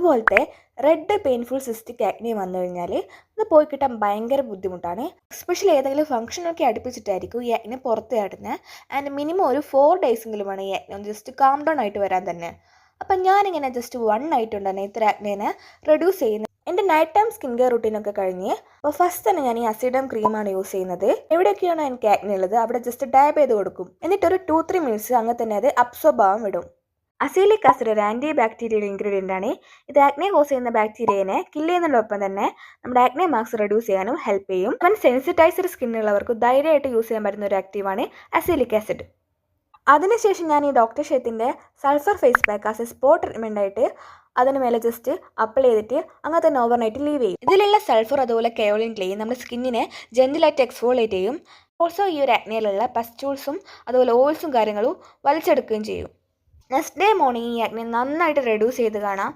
ഇതുപോലത്തെ red painful cystic acne വന്നു കഴിഞ്ഞാൽ അത് പോയി കിട്ടാൻ ഭയങ്കര ബുദ്ധിമുട്ടാണ്. എസ്പെഷ്യലി ഏതെങ്കിലും ഫംഗ്ഷനൊക്കെ അടുപ്പിച്ചിട്ടായിരിക്കും ഈ ആക്നെ പുറത്ത് ചാടുന്നത്. ആൻഡ് മിനിമം ഒരു 4 ഡേയ്സെങ്കിലും വേണം ഈ ആക്നെ ഒന്ന് ജസ്റ്റ് കാം ഡൗൺ ആയിട്ട് വരാൻ തന്നെ. അപ്പം ഞാനിങ്ങനെ ജസ്റ്റ് 1 നൈറ്റ് കൊണ്ട് തന്നെ ഇത്ര ആക്നേനെ റെഡ്യൂസ് ചെയ്യുന്നത്. എൻ്റെ നൈറ്റ് ടൈം സ്കിൻ കെയർ റുട്ടീനൊക്കെ കഴിഞ്ഞ് അപ്പോൾ ഫസ്റ്റ് തന്നെ ഞാൻ ഈ അസിഡം ക്രീമാണ് യൂസ് ചെയ്യുന്നത്. എവിടെയൊക്കെയാണോ എനിക്ക് ആക്നെ ഉള്ളത് അവിടെ ജസ്റ്റ് ഡാബ് ചെയ്ത് കൊടുക്കും. എന്നിട്ടൊരു 2-3 മിനിറ്റ്സ് അങ്ങനെ തന്നെ അത് അബ്സോർബ് ആവാൻ വിടും. അസീലിക് ആസിഡ് ഒരു ആൻറ്റി ബാക്ടീരിയൽ ഇൻഗ്രീഡിയൻ്റ് ആണ്. ഇത് ആക്നെ കോസ് ചെയ്യുന്ന ബാക്ടീരിയനെ കില്ല് ചെയ്യുന്നതിനൊപ്പം തന്നെ നമ്മുടെ ആക്നെ മാർക്സ് റെഡ്യൂസ് ചെയ്യാനും ഹെൽപ്പ് ചെയ്യും. അവൻ സെൻസിറ്റൈസ്ഡ് സ്കിന്നുള്ളവർക്ക് ധൈര്യമായിട്ട് യൂസ് ചെയ്യാൻ പറ്റുന്ന ഒരു ആക്റ്റീവാണ് അസീലിക് ആസിഡ്. അതിനുശേഷം ഞാൻ ഈ ഡോക്ടർ ഷെത്തിൻ്റെ sulphur face pack as a spot treatment ആയിട്ട് അതിന് മേലെ ജസ്റ്റ് അപ്ലൈ ചെയ്തിട്ട് അങ്ങനെ തന്നെ ഓവർനൈറ്റ് ലീവ് ചെയ്യും. ഇതിലുള്ള സൾഫർ അതുപോലെ കെയോളിൻ ക്ലേ നമ്മുടെ സ്കിന്നിനെ ജെന്റിലായിട്ട് എക്സ്ഫോളിയേറ്റ് ചെയ്യും. ഓൾസോ ഈ ഒരു ആക്നെയിലുള്ള പസ്റ്റൂൾസും അതുപോലെ ഓയിൽസും കാര്യങ്ങളും വലിച്ചെടുക്കുകയും ചെയ്യും. നെക്സ്റ്റ് ഡേ മോർണിംഗ് ഈ ആക്നെ നന്നായിട്ട് റെഡ്യൂസ് ചെയ്ത് കാണാം.